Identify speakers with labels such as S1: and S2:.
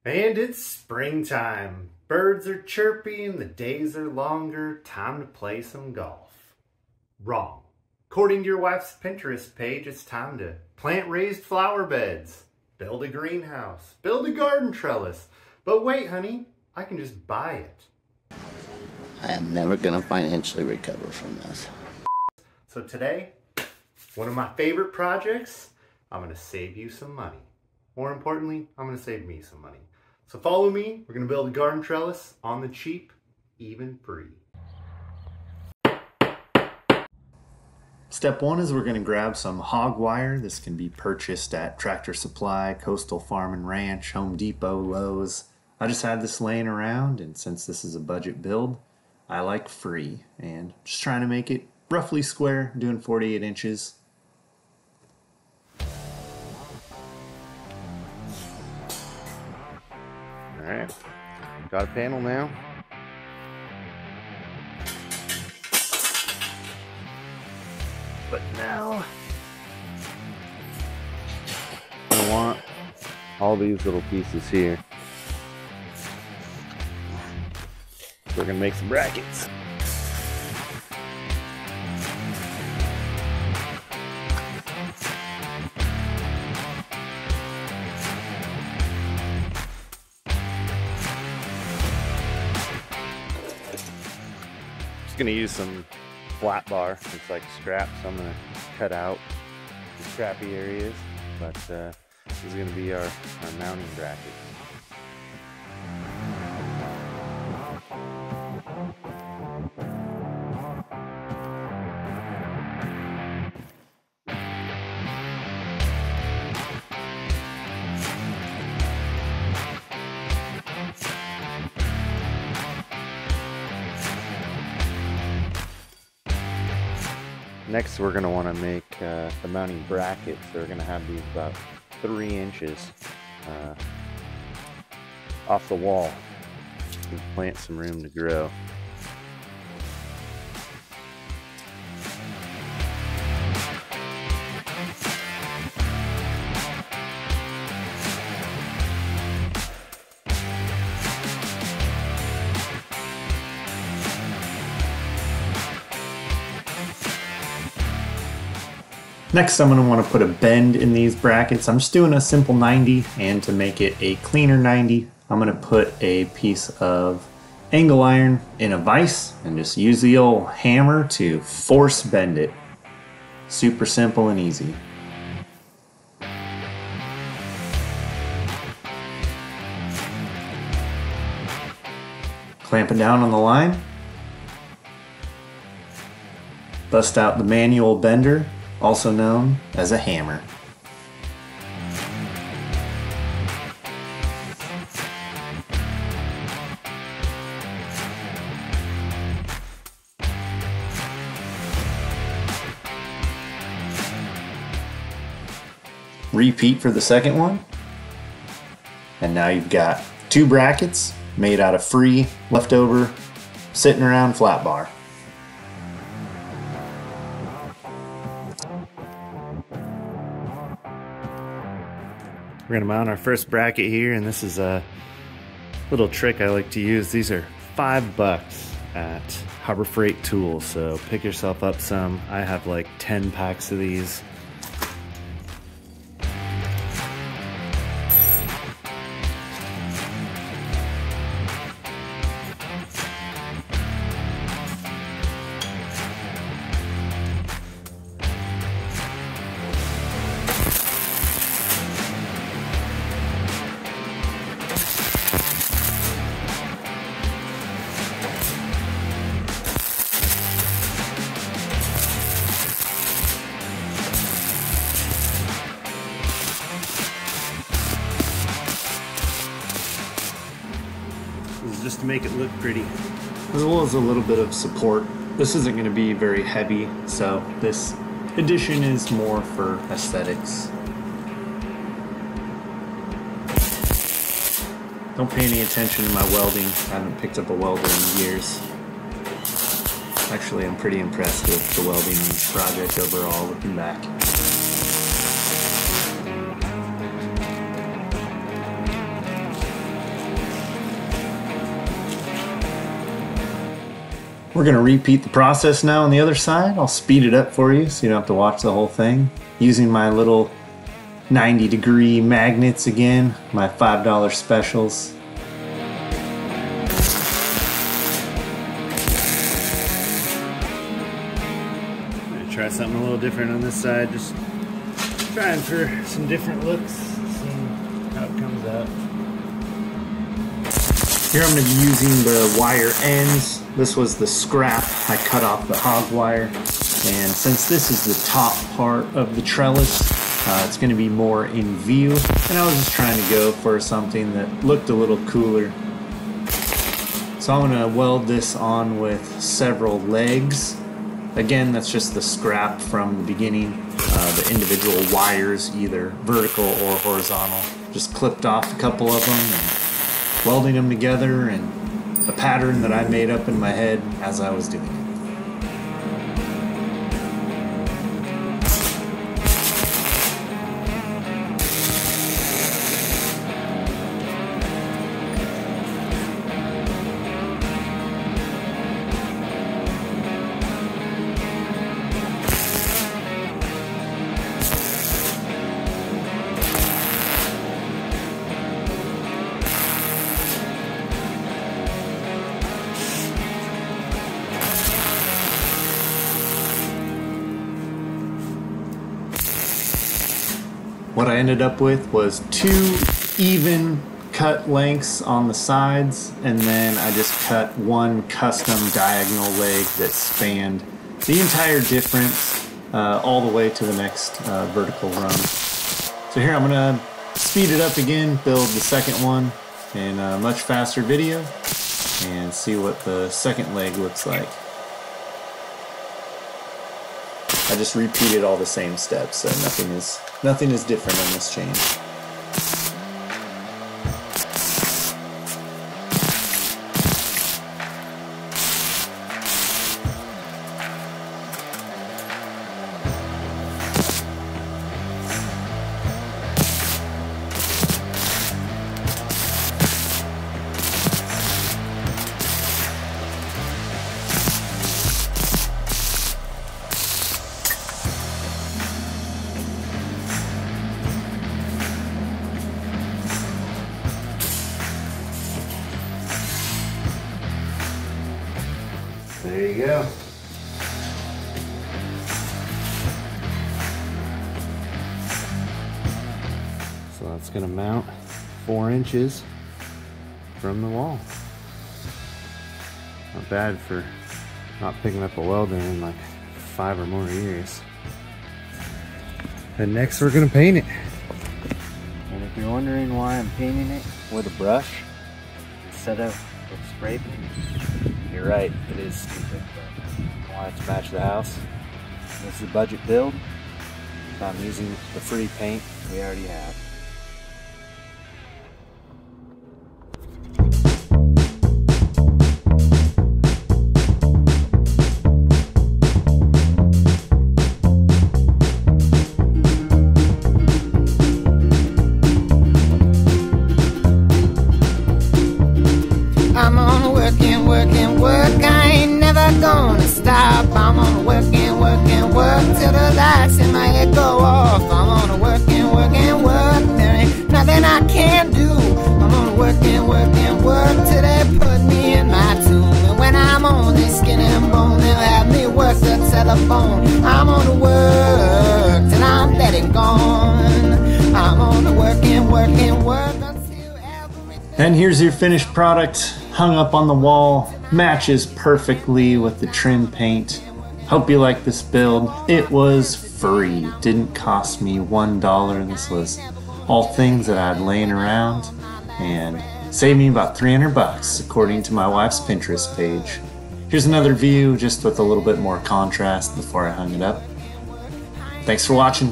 S1: And it's springtime. Birds are chirping, the days are longer, time to play some golf. Wrong. According to your wife's Pinterest page, it's time to plant raised flower beds, build a greenhouse, build a garden trellis. But wait, honey, I can just buy it.
S2: I am never gonna financially recover from this.
S1: So today, one of my favorite projects, I'm gonna save you some money. More importantly, I'm gonna save me some money. So follow me, we're gonna build a garden trellis on the cheap, even free. Step one is we're gonna grab some hog wire. This can be purchased at Tractor Supply, Coastal Farm and Ranch, Home Depot, Lowe's. I just had this laying around, and since this is a budget build, I like free. And just trying to make it roughly square, doing 48 inches.
S2: Alright, got a panel now. But now, I want all these little pieces here. We're gonna make some brackets. Just gonna use some flat bar. It's like scrap, so I'm gonna cut out the scrappy areas. But this is gonna be our mounting bracket. Next, we're going to want to make the mounting brackets. So we're going to have these about 3 inches off the wall. Give plants some room to grow.
S1: Next, I'm going to want to put a bend in these brackets. I'm just doing a simple 90, and to make it a cleaner 90, I'm going to put a piece of angle iron in a vise and just use the old hammer to force bend it. Super simple and easy. Clamp it down on the line. Bust out the manual bender, also known as a hammer. Repeat for the second one. And now you've got 2 brackets made out of free, leftover, sitting around flat bar. We're gonna mount our first bracket here, and this is a little trick I like to use. These are $5 at Harbor Freight Tools, so pick yourself up some. I have like 10 packs of these. Just to make it look pretty, as well as a little bit of support. This isn't going to be very heavy, so this addition is more for aesthetics. Don't pay any attention to my welding. I haven't picked up a welder in years. Actually, I'm pretty impressed with the welding project overall, looking back.
S3: We're gonna repeat the process now on the other side. I'll speed it up for you so you don't have to watch the whole thing. Using my little 90-degree magnets again, my $5 specials.
S1: I'm gonna try something a little different on this side, just trying for some different looks, seeing how it comes out.
S3: Here I'm going to be using the wire ends. This was the scrap I cut off the hog wire. And since this is the top part of the trellis, it's going to be more in view. And I was just trying to go for something that looked a little cooler. So I'm going to weld this on with several legs. Again, that's just the scrap from the beginning. The individual wires, either vertical or horizontal. Just clipped off a couple of them and welding them together, and a pattern that I made up in my head as I was doing it. What I ended up with was 2 even cut lengths on the sides, and then I just cut 1 custom diagonal leg that spanned the entire difference all the way to the next vertical rung. So here I'm gonna speed it up again, build the second one in a much faster video, and see what the second leg looks like. I just repeated all the same steps, so nothing is different on this change.
S1: There you go. So that's going to mount 4 inches from the wall. Not bad for not picking up a welder in like 5 or more years. And next we're going to paint it. And if you're wondering why I'm painting it with a brush instead of with spray paint, you're right, it is stupid, but I want it to match the house. This is a budget build, so I'm using the free paint we already have.
S4: I'm on working, working, work. I ain't never gonna stop. I'm on working, working, work till the lights in my head go off. I'm on working, working, work. There ain't nothing I can't do. I'm on working, working, work till they put me in my tomb. And when I'm on this skin and bone, they'll have me work the telephone. I'm on the work till I'm dead and gone. I'm on the working, working, work until everything.
S3: And here's your finished product, hung up on the wall, matches perfectly with the trim paint. Hope you like this build. It was free, didn't cost me $1. This was all things that I had laying around and saved me about 300 bucks according to my wife's Pinterest page. Here's another view just with a little bit more contrast before I hung it up. Thanks for watching.